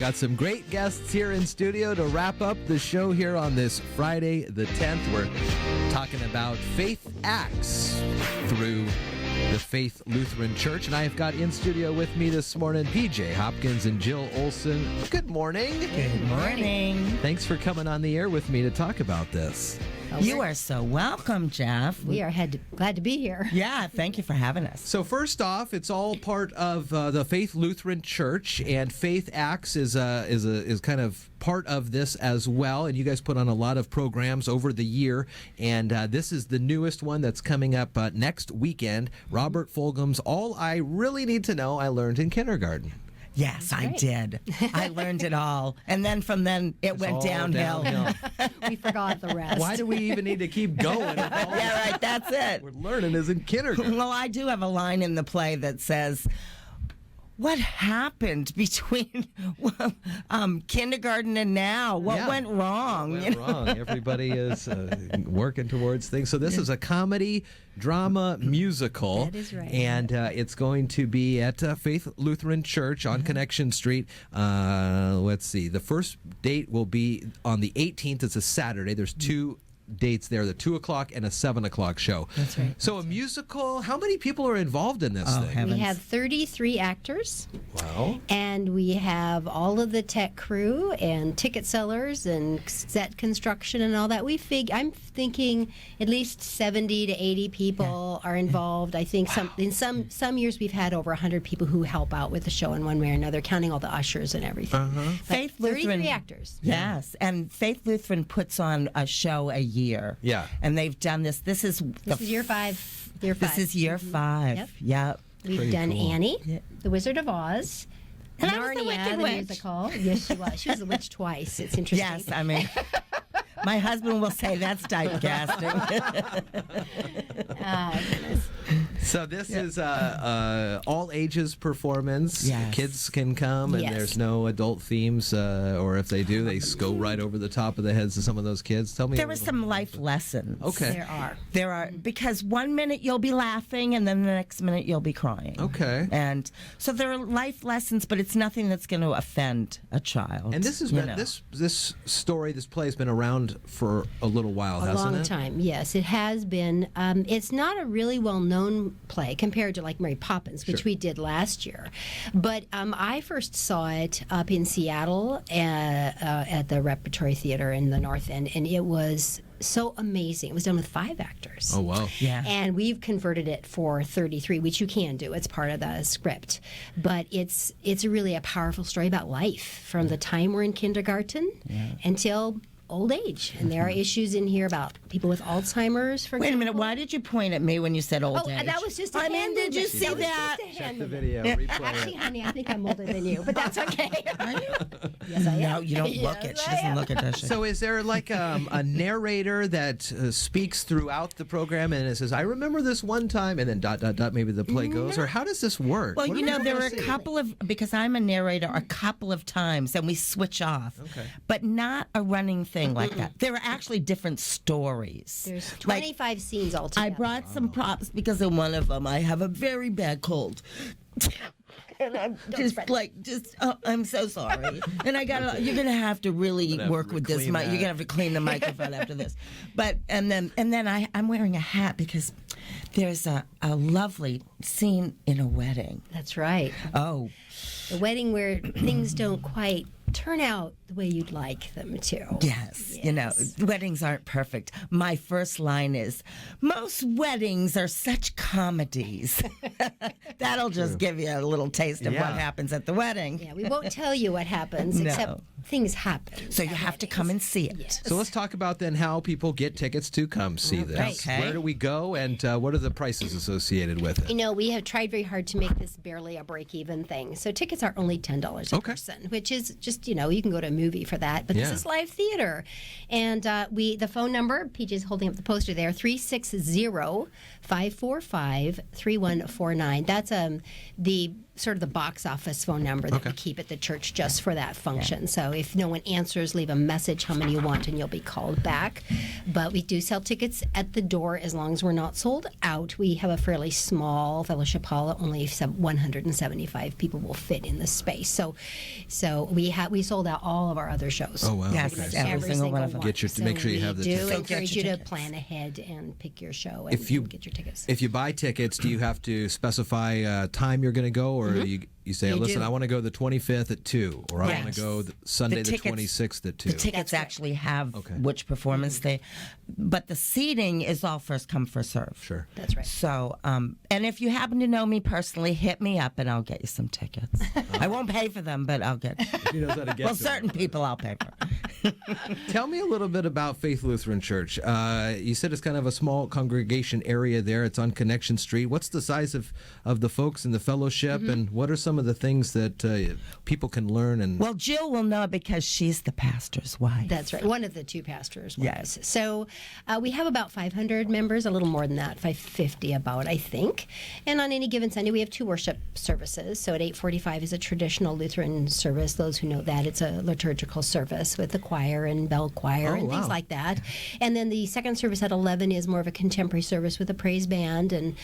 Got some great guests here in studio to wrap up the show here on this Friday the 10th. We're talking about faith acts through the Faith Lutheran Church. And I have got in studio with me this morning PJ Hopkins and Jill Olson. Good morning. Good morning. Thanks for coming on the air with me to talk about this. You are so welcome, Jeff. We are glad to be here. Yeah, thank you for having us. So first off, it's all part of the Faith Lutheran Church, and Faith Acts is kind of part of this as well. And you guys put on a lot of programs over the year, and this is the newest one that's coming up next weekend. Robert Fulghum's "All I Really Need to Know I Learned in Kindergarten." Yes, I did. I learned it all. And then from then, it went downhill. We forgot the rest. Why do we even need to keep going? Yeah, right, that's it. We're learning is in kindergarten. Well, I do have a line in the play that says, what happened between kindergarten and now? What went wrong? What went wrong? Everybody is working towards things. So this is a comedy, drama, musical. That is right. And it's going to be at Faith Lutheran Church on Connection Street. Let's see. The first date will be on the 18th. It's a Saturday. There's two dates there, the 2 o'clock and a 7 o'clock show. That's right. So a musical, how many people are involved in this thing? Heavens. We have 33 actors. Wow. And we have all of the tech crew and ticket sellers and set construction and all that. I'm thinking at least 70 to 80 people are involved. I think in some years we've had over 100 people who help out with the show in one way or another, counting all the ushers and everything. Faith 33 Lutheran actors. Yes, and Faith Lutheran puts on a show a year. Yeah. And they've done this. This is year 5. This is year 5. Yep. Yep. We've Pretty done cool. Annie, The Wizard of Oz, And I was the Narnia, Wicked the Witch. musical. Yes, she was. She was the witch twice. It's interesting. Yes, I mean, my husband will say that's typecasting. Goodness. So this is all ages performance. Yes. Kids can come, and Yes. there's no adult themes, or if they do, they go right over the top of the heads of some of those kids. Tell me. There were some life lessons. Okay. There are. Because 1 minute you'll be laughing and then the next minute you'll be crying. Okay. And so there are life lessons, but it's nothing that's going to offend a child. And this has you been know. this story, this play has been around for a little while, A hasn't long it? time, yes. It has been. It's not a really well-known play compared to like Mary Poppins, which Sure. we did last year. But I first saw it up in Seattle at the Repertory Theater in the North End, and it was so amazing. It was done with 5 actors. Oh wow. Yeah. And we've converted it for 33, which you can do. It's part of the script. But it's really a powerful story about life from the time we're in kindergarten until old age. And there are issues in here about people with Alzheimer's, for Wait a example. minute, why did you point at me when you said old Oh, age? that was just a I hand mean, did you movement. see That was that? just a Check hand the movement. video. Replay Actually, it. honey, I think I'm older than you, but that's okay. Yes, I am. No, you don't look it. She doesn't look it, does she? So is there like a narrator that speaks throughout the program and it says, I remember this one time, and then ... maybe the play goes? Or how does this work? Well, What you are we know, there gonna were a see? couple of, because I'm a narrator, a couple of times, and we switch off. Okay. But not a running thing like that. There are actually different stories. There's Like, 25 scenes altogether. I brought some props because in one of them I have a very bad cold. And I'm I'm so sorry. And you're going to have to really Gonna have work to with this clean mic. You're going that. to have to clean the microphone after this. But, and then I'm wearing a hat because there's a lovely scene in a wedding. That's right. Oh, The wedding where things don't quite turn out the way you'd like them to. yes. You know, weddings aren't perfect. My first line is, most weddings are such comedies. That'll just give you a little taste of Yeah. what happens at the wedding. Yeah, we won't tell you what happens, No. except things happen. So you at have to weddings. come and see it. Yes. So let's talk about then how people get tickets to come see this. Right. Okay. Where do we go, and what are the prices associated with it? You know, we have tried very hard to make this barely a break-even thing. So tickets are only $10 a Okay. person, which is just, you know, you can go to a movie for that. But Yeah. this is live theater. And the phone number, PJ's holding up the poster there, 360-545-3149. That's the sort of the box office phone number that we keep at the church just for that function. So if no one answers, leave a message how many you want and you'll be called back. But we do sell tickets at the door as long as we're not sold out. We have a fairly small fellowship hall. Only 175 people will fit in the space. So we sold out all of our other shows. Oh, wow. Yes, Okay. every single one of them. Make sure you have the tickets. tickets. We do encourage you to tickets. plan ahead and pick your show and get your tickets. If you buy tickets, do you have to specify time you're going to go, or you say, listen, I want to go the 25th at 2, or I want to go Sunday the 26th at 2? The tickets actually have which performance but the seating is all first come, first serve. Sure. That's right. So, and if you happen to know me personally, hit me up and I'll get you some tickets. I won't pay for them, but I'll get. He knows how to get well, to certain them. people I'll pay for. Tell me a little bit about Faith Lutheran Church. You said it's kind of a small congregation area there. It's on Connection Street. What's the size of the folks in the fellowship, and what are some of the things that people can learn? And Well, Jill will know because she's the pastor's wife. That's right. One of the two pastors. Yes. So we have about 500 members, a little more than that, 550 about, I think. And on any given Sunday, we have 2 worship services. So at 8:45 is a traditional Lutheran service. Those who know that, it's a liturgical service with the choir and bell choir and things like that. And then the second service at 11 is more of a contemporary service with a praise band. And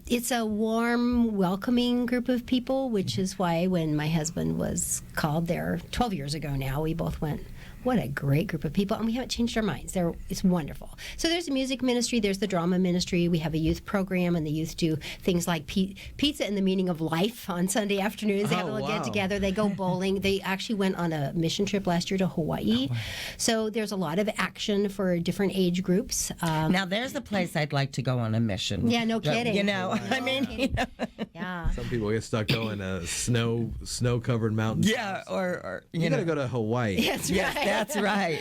it's a warm, welcoming group of people, which is why when my husband was called there 12 years ago now, we both went, what a great group of people, and we haven't changed our minds. It's wonderful. So there's a music ministry, there's the drama ministry, we have a youth program, and the youth do things like pizza and the meaning of life on Sunday afternoons. They have a little get together, they go bowling. They actually went on a mission trip last year to Hawaii. So there's a lot of action for different age groups. Now, there's a place I'd like to go on a mission. Yeah, no kidding. You know, I mean, Yeah. some people get stuck going to snow-covered mountains. yeah, or You got to go to Hawaii. That's yes, right. that's right.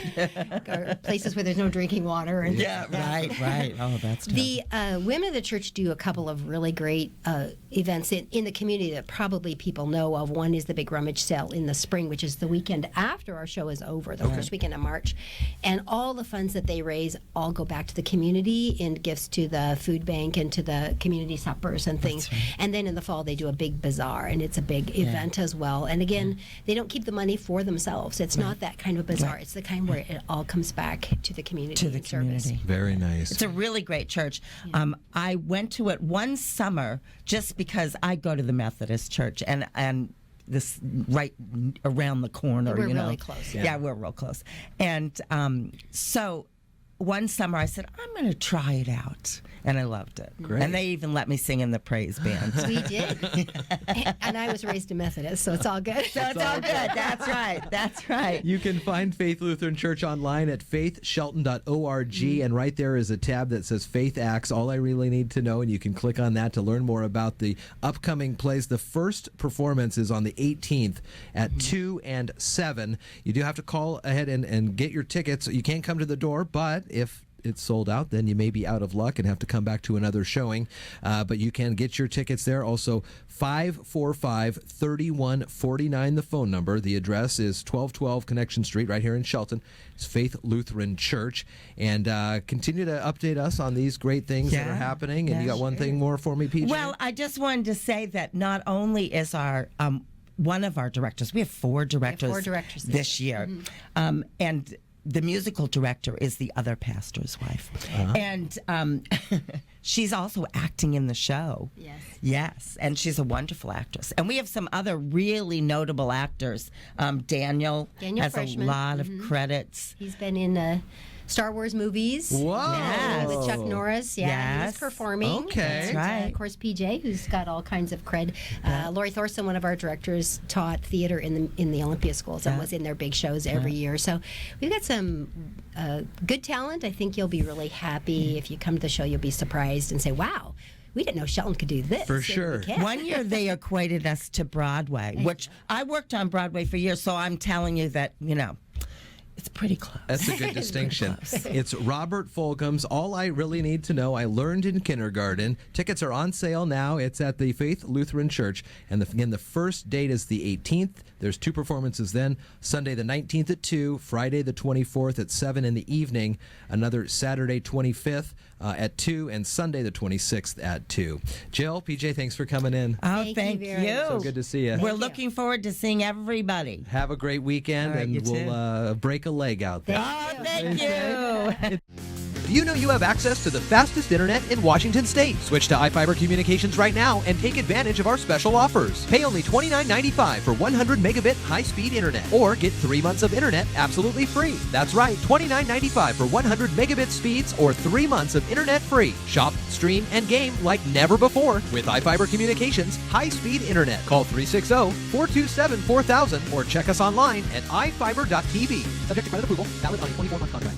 Or places where there's no drinking water. And Yeah, right. Oh, that's tough. The women of the church do a couple of really great events in the community that probably people know of. One is the big rummage sale in the spring, which is the weekend after our show is over, the first weekend of March. And all the funds that they raise all go back to the community in gifts to the food bank and to the community suppers and things. And then in the fall, they do a big bazaar, and it's a big event as well. And again, they don't keep the money for themselves. It's not that kind of bazaar. It's the kind where it all comes back to the community. To the community. Very nice. It's a really great church. I went to it one summer just because I go to the Methodist church and this right around the corner. We're you know. really close. Yeah, we're real close. And so one summer I said, I'm going to try it out. And I loved it. Great. And they even let me sing in the praise band. We did. And I was raised a Methodist, so it's all good. So it's all good. That's right. That's right. You can find Faith Lutheran Church online at faithshelton.org, and right there is a tab that says Faith Acts, All I Really Need to Know, and you can click on that to learn more about the upcoming plays. The first performance is on the 18th at 2 and 7. You do have to call ahead and get your tickets. You can't come to the door, but if it's sold out, then you may be out of luck and have to come back to another showing. But you can get your tickets there. Also, 545-3149, the phone number. The address is 1212 Connection Street, right here in Shelton. It's Faith Lutheran Church. And continue to update us on these great things that are happening. And you got one thing more for me, PJ? Well, I just wanted to say that not only is our one of our directors, we have 4 directors, this year, and the musical director is the other pastor's wife. And she's also acting in the show. Yes, and she's a wonderful actress. And we have some other really notable actors. Daniel has Freshman. a lot of credits. He's been in Star Wars movies. Whoa. Yes. With Chuck Norris. Yeah, he's performing. Okay. And, That's right. of course, PJ, who's got all kinds of cred. Lori Thorson, one of our directors, taught theater in the Olympia schools and was in their big shows every year. So we've got some good talent. I think you'll be really happy. If you come to the show, you'll be surprised and say, wow, we didn't know Shelton could do this. For sure. One year they equated us to Broadway, which I worked on Broadway for years, so I'm telling you that, It's pretty close. That's a good distinction. close. It's Robert Fulghum's All I Really Need to Know I Learned in Kindergarten. Tickets are on sale now. It's at the Faith Lutheran Church. And again, the first date is the 18th. There's 2 performances then. Sunday the 19th at 2, Friday the 24th at 7 in the evening, another Saturday 25th at 2, and Sunday the 26th at 2. Jill, PJ, thanks for coming in. Oh, thank you you. very much. So good to see you. We're looking forward to seeing everybody. Have a great weekend, All right, you and we'll break a leg out there. Oh, thank you. Do you know you have access to the fastest internet in Washington State? Switch to iFiber Communications right now and take advantage of our special offers. Pay only $29.95 for 100 megabit high-speed internet, or get 3 months of internet absolutely free. That's right, $29.95 for 100 megabit speeds or 3 months of internet free. Shop, stream, and game like never before with iFiber Communications high-speed internet. Call 360-427-4000 or check us online at ifiber.tv. Subject to credit approval, valid on a 24-month contract.